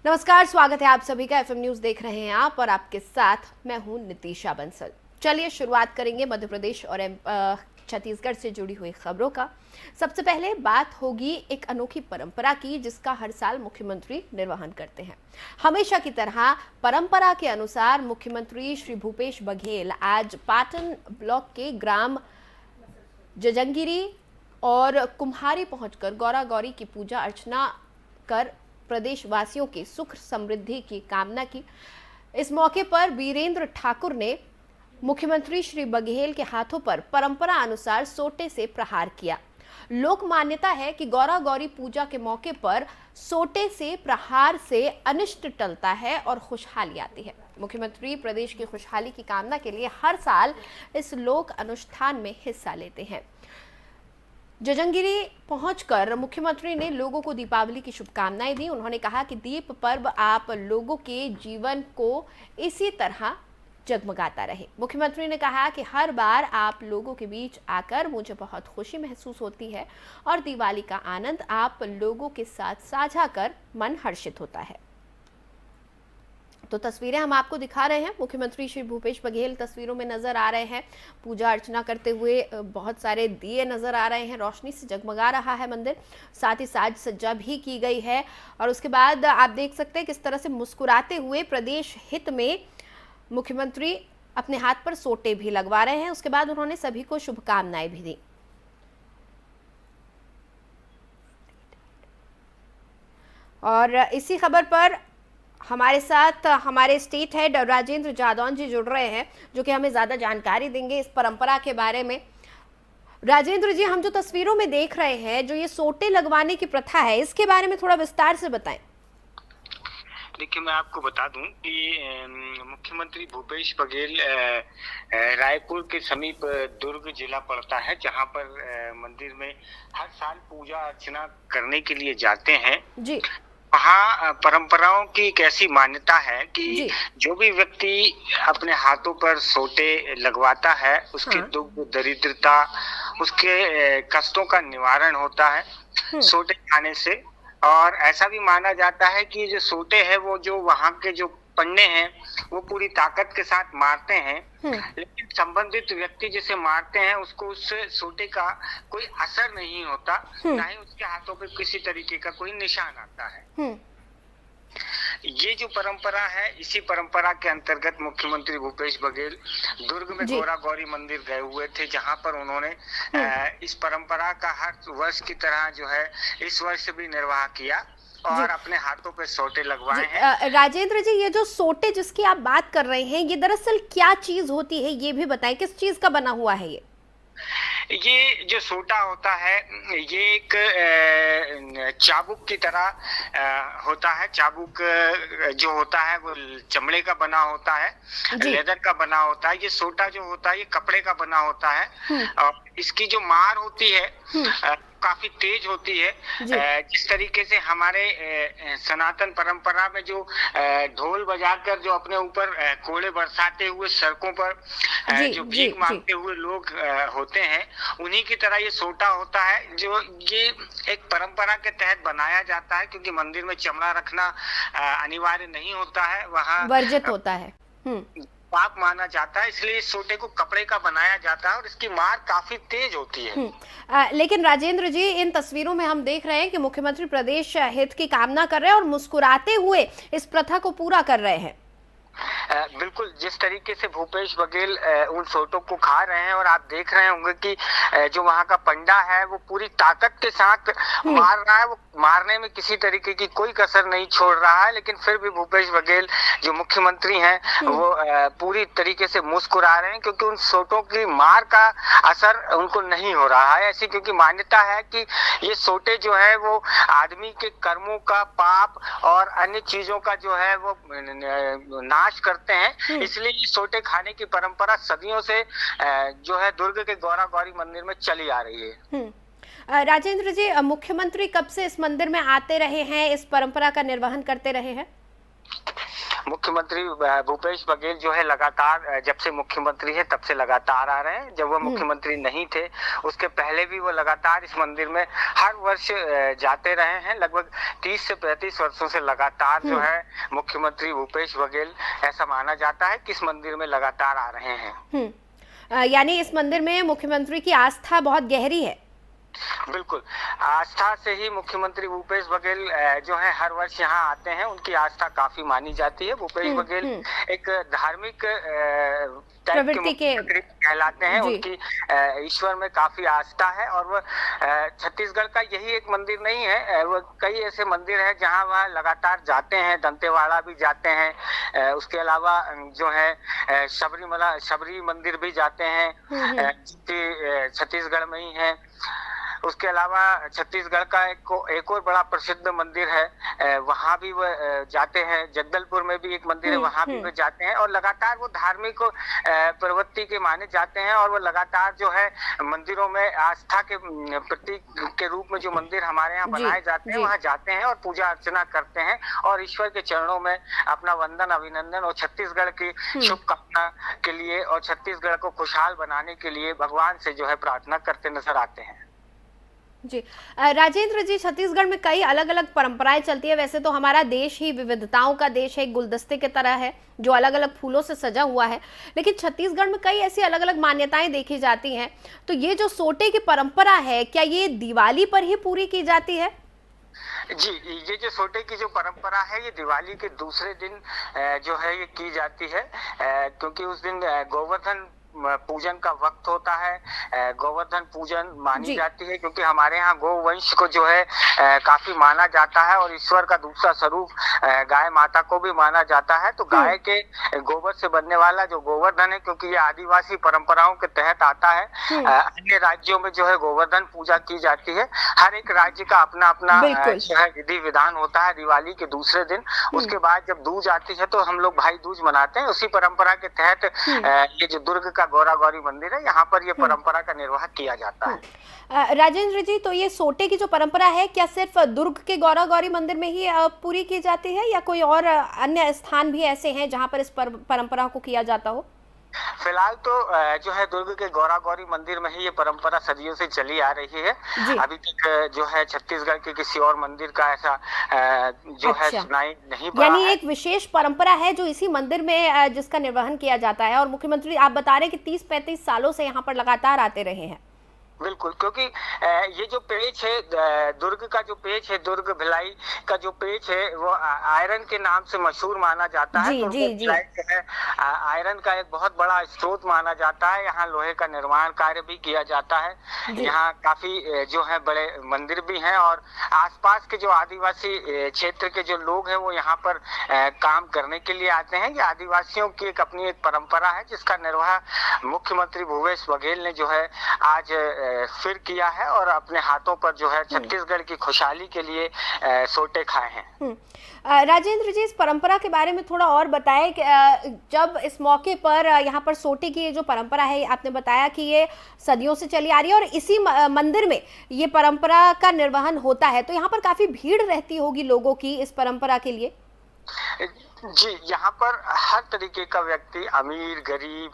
नमस्कार, स्वागत है आप सभी का। एफएम न्यूज देख रहे हैं आप और आपके साथ मैं हूं नितीशा बंसल। चलिए शुरुआत करेंगे मध्य प्रदेश और छत्तीसगढ़ से जुड़ी हुई खबरों का। सबसे पहले बात होगी एक अनोखी परंपरा की, जिसका हर साल मुख्यमंत्री निर्वहन करते हैं। हमेशा की तरह परंपरा के अनुसार मुख्यमंत्री श्री भूपेश बघेल आज पाटन ब्लॉक के ग्राम जजंगिरी और कुम्हारी पहुंचकर गौरा गौरी की पूजा अर्चना कर प्रदेशवासियों के सुख समृद्धि की कामना की। इस मौके पर वीरेंद्र ठाकुर ने मुख्यमंत्री श्री बघेल के हाथों पर परंपरा अनुसार सोटे से प्रहार किया। लोक मान्यता है कि गौरा गौरी पूजा के मौके पर सोटे से प्रहार से अनिष्ट टलता है और खुशहाली आती है। मुख्यमंत्री प्रदेश की खुशहाली की कामना के लिए हर साल इस लोक अनुष्ठान में हिस्सा लेते हैं। जजंगिरी पहुंचकर मुख्यमंत्री ने लोगों को दीपावली की शुभकामनाएं दी। उन्होंने कहा कि दीप पर्व आप लोगों के जीवन को इसी तरह जगमगाता रहे। मुख्यमंत्री ने कहा कि हर बार आप लोगों के बीच आकर मुझे बहुत खुशी महसूस होती है और दिवाली का आनंद आप लोगों के साथ साझा कर मन हर्षित होता है। तो तस्वीरें हम आपको दिखा रहे हैं। मुख्यमंत्री श्री भूपेश बघेल तस्वीरों में नजर आ रहे हैं, पूजा अर्चना करते हुए। बहुत सारे दिए नजर आ रहे हैं, रोशनी से जगमगा रहा है मंदिर, साथ ही साज सज्जा भी की गई है। और उसके बाद आप देख सकते हैं किस तरह से मुस्कुराते हुए प्रदेश हित में मुख्यमंत्री अपने हाथ पर सोटे भी लगवा रहे हैं। उसके बाद उन्होंने सभी को शुभकामनाएं भी दी। और इसी खबर पर हमारे साथ हमारे स्टेट हेड राजेंद्र जादौन जी जुड़ रहे हैं, जो कि हमें ज्यादा जानकारी देंगे इस परंपरा के बारे में। राजेंद्र जी, हम जो तस्वीरों में देख रहे हैं, जो ये सोटे लगवाने की प्रथा है, इसके बारे में थोड़ा विस्तार से बताएं। देखिए, मैं आपको बता दूं कि मुख्यमंत्री भूपेश बघेल रायपुर के समीप दुर्ग जिला पड़ता है, जहां पर मंदिर में हर साल पूजा अर्चना करने के लिए जाते हैं जी। वहाँ परंपराओं की एक ऐसी मान्यता है कि जो भी व्यक्ति अपने हाथों पर सोटे लगवाता है, उसके दुख दरिद्रता, उसके कष्टों का निवारण होता है सोटे खाने से। और ऐसा भी माना जाता है कि जो सोटे है वो जो वहाँ के जो पन्ने हैं वो पूरी ताकत के साथ मारते हैं, लेकिन संबंधित व्यक्ति जिसे मारते हैं उसको उस सोटे का कोई असर नहीं होता, ना ही उसके हाथों पे किसी तरीके का कोई निशान आता है। ये जो परंपरा है, इसी परंपरा के अंतर्गत मुख्यमंत्री भूपेश बघेल दुर्ग में गौरा गौरी मंदिर गए हुए थे, जहां पर उन्होंने इस परंपरा का हर वर्ष की तरह जो है इस वर्ष भी निर्वाह किया और अपने हाथों पे सोटे लगवाए हैं। राजेंद्र जी, ये जो सोटे जिसकी आप बात कर रहे हैं, ये दरअसल क्या चीज होती है, ये भी बताएं। किस चीज का बना हुआ है ये जो सोटा होता है, ये एक चाबुक की तरह होता है। चाबुक जो होता है वो चमड़े का बना होता है, लेदर का बना होता है। ये सोटा जो होता है ये कपड़े का बना होता है और इसकी जो मार होती है काफी तेज होती है। जिस तरीके से हमारे सनातन परंपरा में जो ढोल बजाकर जो अपने ऊपर कोड़े बरसाते हुए सड़कों पर जो भीख मांगते हुए लोग होते हैं, उन्हीं की तरह ये सोटा होता है, जो ये एक परंपरा के तहत बनाया जाता है, क्योंकि मंदिर में चमड़ा रखना अनिवार्य नहीं होता है, वहाँ वर्जित होता है, पाप माना जाता है, इसलिए इस सोटे को कपड़े का बनाया जाता है और इसकी मार काफी तेज होती है। लेकिन राजेंद्र जी, इन तस्वीरों में हम देख रहे हैं कि मुख्यमंत्री प्रदेश हित की कामना कर रहे हैं और मुस्कुराते हुए इस प्रथा को पूरा कर रहे हैं। बिल्कुल, जिस तरीके से भूपेश बघेल उन सोटों को खा रहे हैं और आप देख रहे होंगे कि जो वहाँ का पंडा है वो पूरी ताकत के साथ मार रहा है, वो मारने में किसी तरीके की कोई कसर नहीं छोड़ रहा है, लेकिन फिर भी भूपेश बघेल जो मुख्यमंत्री हैं वो पूरी तरीके से मुस्कुरा रहे हैं, क्योंकि उन सोटों की मार का असर उनको नहीं हो रहा है। ऐसी क्योंकि मान्यता है कि ये सोटे जो है वो आदमी के कर्मों का, पाप और अन्य चीजों का जो है वो नाश करते हैं, इसलिए ये सोटे खाने की परंपरा सदियों से जो है दुर्ग के गौरा गौरी मंदिर में चली आ रही है। राजेंद्र जी, मुख्यमंत्री कब से इस मंदिर में आते रहे हैं, इस परंपरा का निर्वहन करते रहे हैं? मुख्यमंत्री भूपेश बघेल जो है लगातार जब से मुख्यमंत्री है तब से लगातार आ रहे हैं। जब वो मुख्यमंत्री नहीं थे उसके पहले भी वो लगातार इस मंदिर में हर वर्ष जाते रहे हैं। लगभग 30 से 35 वर्षों से लगातार जो है मुख्यमंत्री भूपेश बघेल, ऐसा माना जाता है कि इस मंदिर में लगातार आ रहे हैं। यानी इस मंदिर में मुख्यमंत्री की आस्था बहुत गहरी है। बिल्कुल, आस्था से ही मुख्यमंत्री भूपेश बघेल जो है हर वर्ष यहाँ आते हैं। उनकी आस्था काफी मानी जाती है। भूपेश बघेल एक धार्मिक प्रवृत्ति के कहलाते हैं। उनकी ईश्वर में काफी आस्था है और वह छत्तीसगढ़ का यही एक मंदिर नहीं है, वो कई ऐसे मंदिर है जहाँ वह लगातार जाते हैं। दंतेवाड़ा भी जाते हैं, उसके अलावा जो है शबरी मंदिर भी जाते हैं, छत्तीसगढ़ में ही है। उसके अलावा छत्तीसगढ़ का एक और बड़ा प्रसिद्ध मंदिर है, वहां भी वह जाते हैं। जगदलपुर में भी एक मंदिर है, वहां भी वह जाते हैं और लगातार वो धार्मिक प्रवृत्ति के माने जाते हैं। और वो लगातार जो है मंदिरों में आस्था के प्रतीक के रूप में जो मंदिर हमारे यहाँ बनाए जाते हैं वहां जाते हैं और पूजा अर्चना करते हैं और ईश्वर के चरणों में अपना वंदन अभिनंदन और छत्तीसगढ़ की शुभकामना के लिए और छत्तीसगढ़ को खुशहाल बनाने के लिए भगवान से जो है प्रार्थना करते नजर आते हैं। जी राजेंद्र जी, छत्तीसगढ़ में कई अलग अलग परंपराएं चलती है। वैसे तो हमारा देश ही विविधताओं का देश है, एक गुलदस्ते की तरह है जो अलग अलग फूलों से सजा हुआ है, लेकिन छत्तीसगढ़ में कई ऐसी अलग अलग मान्यताएं देखी जाती हैं। तो ये जो सोटे की परंपरा है, क्या ये दिवाली पर ही पूरी की जाती है? जी, ये जो सोटे की जो परंपरा है ये दिवाली के दूसरे दिन जो है ये की जाती है, क्योंकि उस दिन गोवर्धन पूजन का वक्त होता है। गोवर्धन पूजन मानी जाती है क्योंकि हमारे यहाँ गोवंश को जो है काफी माना जाता है और ईश्वर का दूसरा स्वरूप गाय माता को भी माना जाता है। तो गाय के गोबर से बनने वाला जो गोवर्धन है, क्योंकि ये आदिवासी परंपराओं के तहत आता है, अन्य राज्यों में जो है गोवर्धन पूजा की जाती है। हर एक राज्य का अपना अपना जो है विधि विधान होता है। दिवाली के दूसरे दिन उसके बाद जब दूज आती है तो हम लोग भाई दूज मनाते हैं। उसी परंपरा के तहत ये जो दुर्ग का गौरा गौरी मंदिर है, यहाँ पर ये परंपरा का निर्वाह किया जाता है। राजेंद्र जी, तो ये सोटे की जो परंपरा है क्या सिर्फ दुर्ग के गौरा गौरी मंदिर में ही पूरी की जाती है या कोई और अन्य स्थान भी ऐसे हैं जहाँ पर इस परंपरा को किया जाता हो? फिलहाल तो जो है दुर्ग के गौरा गौरी मंदिर में ही ये परंपरा सदियों से चली आ रही है। अभी तक जो है छत्तीसगढ़ के किसी और मंदिर का ऐसा जो है सुनाई नहीं पड़ा। यानी एक विशेष परंपरा है जो इसी मंदिर में जिसका निर्वहन किया जाता है। और मुख्यमंत्री आप बता रहे हैं कि 30-35 सालों से यहाँ पर लगातार आते रहे हैं। बिल्कुल, क्योंकि ये जो पेच है, दुर्ग का जो पेच है, दुर्ग भिलाई का जो पेच है वो आयरन के नाम से मशहूर माना जाता है। तो आयरन का एक बहुत बड़ा स्रोत माना जाता है। यहाँ लोहे का निर्माण कार्य भी किया जाता है। यहाँ काफी जो है बड़े मंदिर भी हैं और आसपास के जो आदिवासी क्षेत्र के जो लोग हैं वो यहाँ पर काम करने के लिए आते हैं। ये आदिवासियों की एक अपनी एक परंपरा है जिसका निर्वाह मुख्यमंत्री भूपेश बघेल ने जो है आज फिर किया है और अपने हाथों पर जो है छत्तीसगढ़ की खुशहाली के लिए सोटे खाए हैं। राजेंद्र जी, इस परंपरा के बारे में थोड़ा और बताएं कि जब इस मौके पर यहाँ पर सोटे की जो परंपरा है, आपने बताया कि ये सदियों से चली आ रही है और इसी मंदिर में ये परंपरा का निर्वहन होता है, तो यहाँ पर काफी भीड़ रहती होगी लोगों की इस परंपरा के लिए? जी, यहाँ पर हर तरीके का व्यक्ति, अमीर गरीब,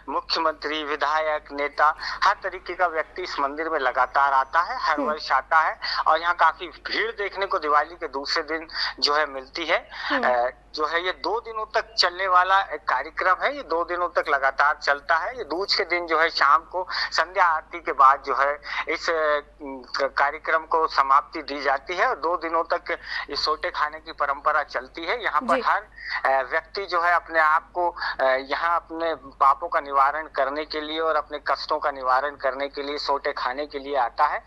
मुख्यमंत्री, विधायक, नेता, हर तरीके का व्यक्ति इस मंदिर में लगातार आता है, हर वर्ष आता है और यहाँ काफी भीड़ देखने को दिवाली के दूसरे दिन जो है मिलती है। जो है ये 2 दिनों तक चलने वाला एक कार्यक्रम है। ये 2 दिनों तक लगातार चलता है। ये दूज के दिन जो है शाम को संध्या आरती के बाद जो है इस कार्यक्रम को समाप्ति दी जाती है और 2 दिनों तक इस सोटे खाने की परंपरा चलती है। यहाँ पर हर व्यक्ति जो है अपने आप को यहाँ अपने पापों का निवारण करने के लिए और अपने कष्टों का निवारण करने के लिए सोटे खाने के लिए आता है।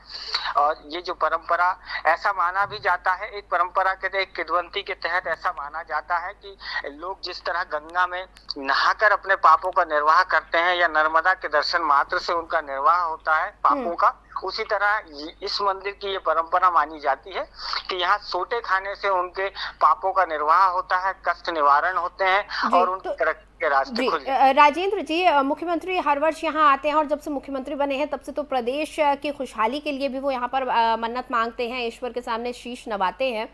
और ये जो परंपरा, ऐसा माना भी जाता है, एक परंपरा के एक किद्वंती के तहत ऐसा माना जाता है कि लोग जिस तरह गंगा में नहाकर अपने पापों का निर्वाह करते हैं या नर्मदा के दर्शन मात्र से उनका निर्वाह होता है पापों का, उसी तरह इस मंदिर की ये परंपरा मानी जाती है कि यहाँ सोटे खाने से उनके पापों का निर्वाह होता है, कष्ट निवारण होते हैं और उनकी तरक्की के रास्ते खुल जाते हैं। राजेंद्र जी, मुख्यमंत्री हर वर्ष यहाँ आते हैं और जब से मुख्यमंत्री बने हैं तब से तो प्रदेश की खुशहाली के लिए भी वो यहाँ पर मन्नत मांगते हैं, ईश्वर के सामने शीश नवाते हैं।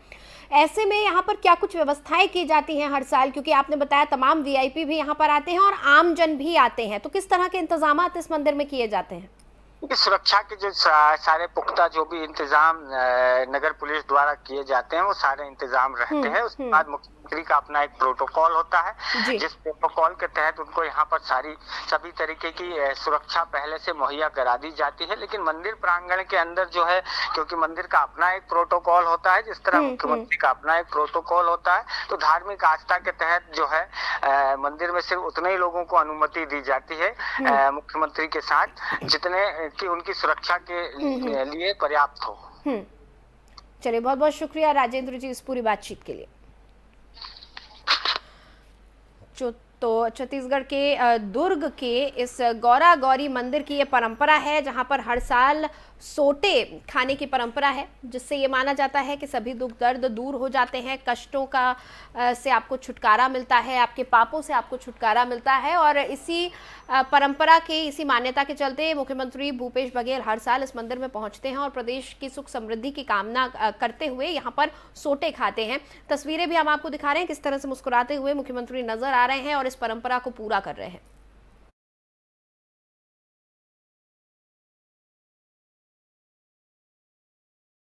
ऐसे में यहाँ पर क्या कुछ व्यवस्थाएं की जाती हैं हर साल, क्योंकि आपने बताया तमाम वीआईपी भी यहाँ पर आते हैं और आम जन भी आते हैं, तो किस तरह के इंतजाम इस मंदिर में किए जाते हैं? सुरक्षा के जो सारे पुख्ता जो भी इंतजाम नगर पुलिस द्वारा किए जाते हैं वो सारे इंतजाम रहते हैं। उसके बाद मुख्यमंत्री का अपना एक प्रोटोकॉल होता है जिस प्रोटोकॉल के तहत उनको यहाँ पर सभी तरीके की सुरक्षा पहले से मुहैया करा दी जाती है। लेकिन मंदिर प्रांगण के अंदर जो है, क्योंकि मंदिर का अपना एक प्रोटोकॉल होता है, जिस तरह मुख्यमंत्री का अपना एक प्रोटोकॉल होता है, तो धार्मिक आस्था के तहत जो है मंदिर में सिर्फ उतने ही लोगों को अनुमति दी जाती है मुख्यमंत्री के साथ जितने कि उनकी सुरक्षा के लिए पर्याप्त हो। चलिए, बहुत बहुत शुक्रिया राजेंद्र जी इस पूरी बातचीत के लिए। तो छत्तीसगढ़ के दुर्ग के इस गौरा गौरी मंदिर की ये परंपरा है जहां पर हर साल सोटे खाने की परंपरा है, जिससे ये माना जाता है कि सभी दुख दर्द दूर हो जाते हैं, कष्टों का से आपको छुटकारा मिलता है, आपके पापों से आपको छुटकारा मिलता है। और इसी परंपरा के, इसी मान्यता के चलते मुख्यमंत्री भूपेश बघेल हर साल इस मंदिर में पहुंचते हैं और प्रदेश की सुख समृद्धि की कामना करते हुए यहाँ पर सोटे खाते हैं। तस्वीरें भी हम आपको दिखा रहे हैं किस तरह से मुस्कुराते हुए मुख्यमंत्री नजर आ रहे हैं और इस परंपरा को पूरा कर रहे हैं।